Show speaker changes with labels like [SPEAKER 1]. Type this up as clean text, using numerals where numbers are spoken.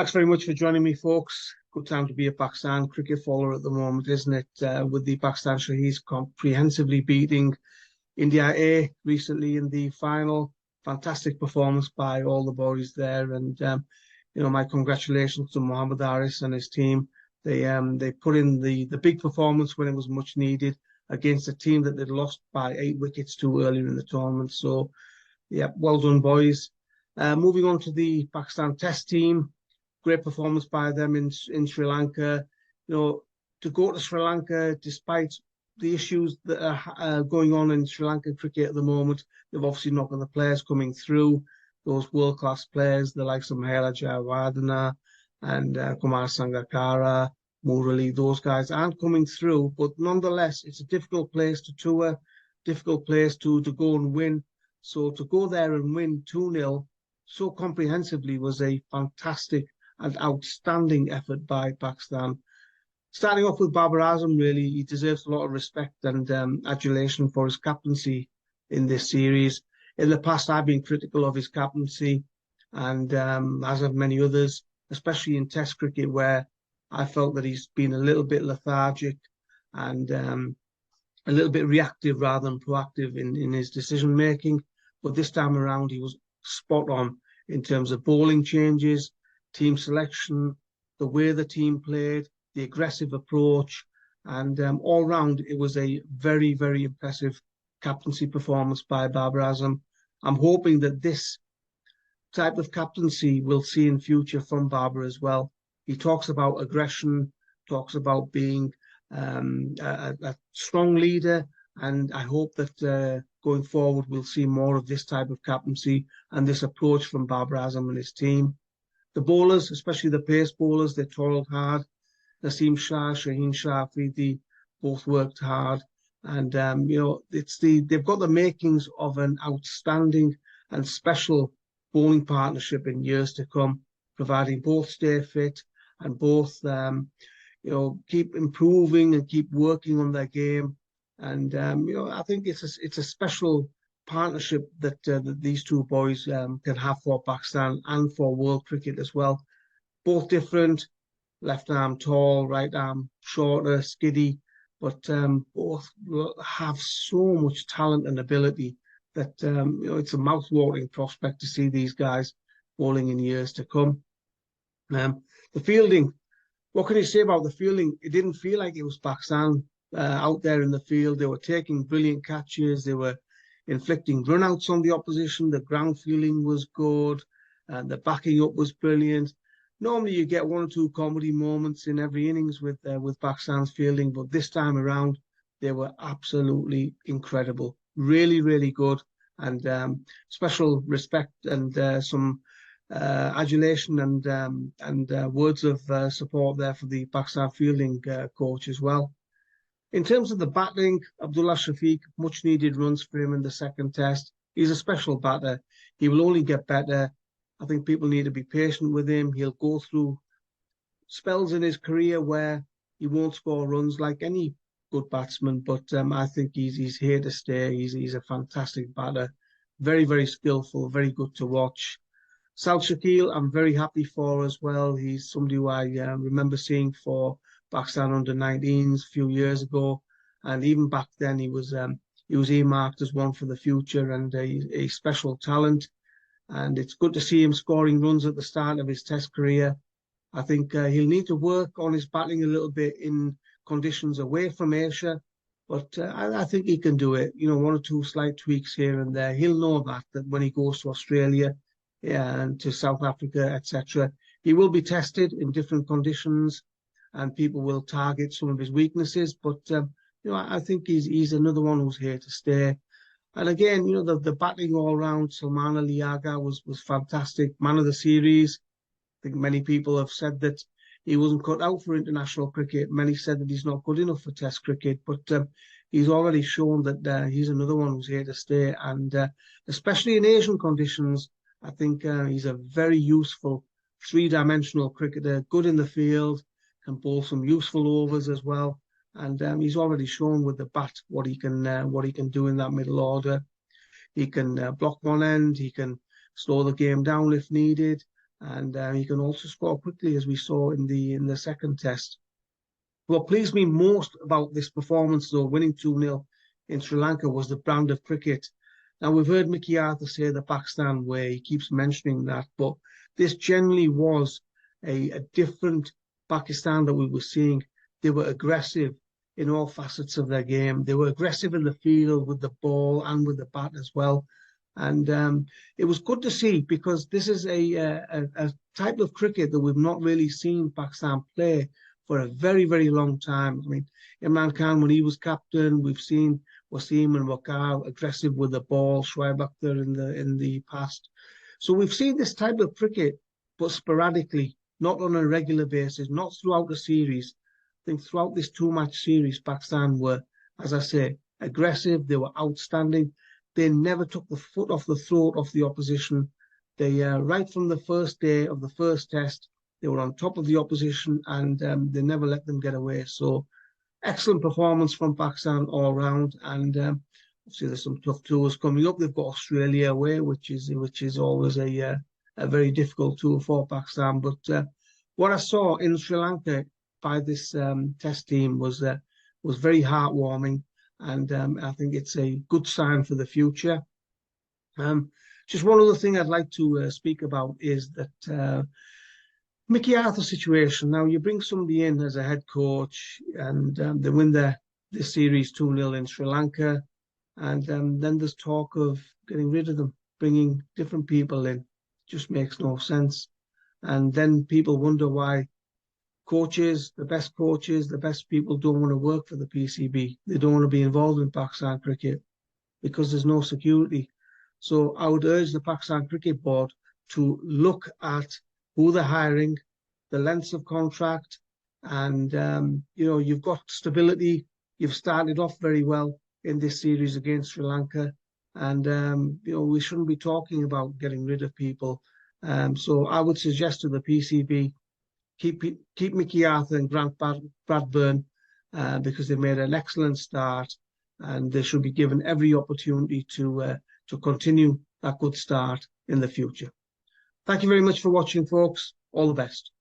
[SPEAKER 1] Thanks very much for joining me, folks. Good time to be a Pakistan cricket follower at the moment, isn't it? With the Pakistan Shaheeds comprehensively beating India A recently in the final. Fantastic performance by all the boys there, and my congratulations to Mohammad Aris and his team. They put in the big performance when it was much needed against a team that they'd lost by 8 wickets to earlier in the tournament. So, yeah, well done, boys. Moving on to the Pakistan Test team. Great performance by them in Sri Lanka. To go to Sri Lanka, despite the issues that are going on in Sri Lankan cricket at the moment, they've obviously not got the players coming through, those world-class players, the likes of Mahela Jayawardene and Kumar Sangakkara, Murali, those guys aren't coming through. But nonetheless, it's a difficult place to tour, difficult place to go and win. So to go there and win 2-0 so comprehensively was a fantastic and outstanding effort by Pakistan. Starting off with Babar Azam, really, he deserves a lot of respect and adulation for his captaincy in this series. In the past, I've been critical of his captaincy, and as have many others, especially in Test cricket, where I felt that he's been a little bit lethargic and a little bit reactive rather than proactive in his decision-making. But this time around, he was spot on in terms of bowling changes, team selection, the way the team played, the aggressive approach, and all round it was a very, very impressive captaincy performance by Babar Azam. I'm hoping that this type of captaincy we'll see in future from Babar as well. He talks about aggression, talks about being a strong leader, and I hope that going forward we'll see more of this type of captaincy and this approach from Babar Azam and his team. The bowlers, especially the pace bowlers, they toiled hard. Naseem Shah, Shaheen Afridi, both worked hard. And, they've got the makings of an outstanding and special bowling partnership in years to come, providing both stay fit and both, keep improving and keep working on their game. And, I think it's a special partnership that these two boys can have for Pakistan and for world cricket as well. Both different, left arm tall, right arm shorter, skiddy, but both have so much talent and ability that it's a mouth-watering prospect to see these guys bowling in years to come. The fielding, what can you say about the fielding? It didn't feel like it was Pakistan out there in the field. They were taking brilliant catches. They were inflicting runouts on the opposition. The ground fielding was good, and the backing up was brilliant. Normally, you get 1 or 2 comedy moments in every innings with Pakistan's fielding, but this time around, they were absolutely incredible. Really, really good, and special respect and some adulation and words of support there for the Pakistan fielding coach as well. In terms of the batting, Abdullah Shafique, much needed runs for him in the second test. He's a special batter. He will only get better. I think people need to be patient with him. He'll go through spells in his career where he won't score runs like any good batsman, but I think he's here to stay. He's a fantastic batter. Very, very skillful, very good to watch. Saud Shakeel, I'm very happy for as well. He's somebody who I remember seeing for Pakistan under-19s a few years ago, and even back then he was earmarked as one for the future and a special talent. And it's good to see him scoring runs at the start of his Test career. I think he'll need to work on his batting a little bit in conditions away from Asia, but I think he can do it. 1 or 2 slight tweaks here and there. He'll know that when he goes to Australia, and to South Africa, etc., he will be tested in different conditions, and people will target some of his weaknesses. But I think he's another one who's here to stay. And again, the batting all round, Salman Ali Agha was fantastic, man of the series. I think many people have said that he wasn't cut out for international cricket. Many said that he's not good enough for Test cricket, but he's already shown that he's another one who's here to stay. And especially in Asian conditions, I think he's a very useful 3-dimensional cricketer, good in the field, can bowl some useful overs as well. And he's already shown with the bat what he can do in that middle order. He can block one end. He can slow the game down if needed. and he can also score quickly, as we saw in the second test. What pleased me most about this performance, though, winning 2-0 in Sri Lanka, was the brand of cricket. Now, we've heard Mickey Arthur say the Pakistan way, he keeps mentioning that, but this generally was a different Pakistan that we were seeing. They were aggressive in all facets of their game. They were aggressive in the field with the ball and with the bat as well. And it was good to see, because this is a type of cricket that we've not really seen Pakistan play for a very, very long time. I mean, Imran Khan, when he was captain, we've seen Wasim and Waqar aggressive with the ball, Shoaib Akhtar in the past. So we've seen this type of cricket, but sporadically, not on a regular basis, not throughout the series. I think throughout this 2-match series, Pakistan were, as I say, aggressive. They were outstanding. They never took the foot off the throat of the opposition. They, right from the first day of the first test, they were on top of the opposition, and they never let them get away. So excellent performance from Pakistan all round. And obviously there's some tough tours coming up. They've got Australia away, which is always a very difficult tour for Pakistan. But what I saw in Sri Lanka by this test team was very heartwarming. And I think it's a good sign for the future. Just one other thing I'd like to speak about is that Mickey Arthur situation. Now, you bring somebody in as a head coach, and they win this series 2-0 in Sri Lanka, and then there's talk of getting rid of them, bringing different people in. Just makes no sense. And then people wonder why the best people don't want to work for the PCB. They don't want to be involved in Pakistan cricket because there's no security. So I would urge the Pakistan Cricket Board to look at who they're hiring, the lengths of contract, and you've got stability. You've started off very well in this series against Sri Lanka, and we shouldn't be talking about getting rid of people. So I would suggest to the PCB, keep Mickey Arthur and Grant Bradburn, because they made an excellent start, and they should be given every opportunity to continue that good start in the future. Thank you very much for watching, folks. All the best.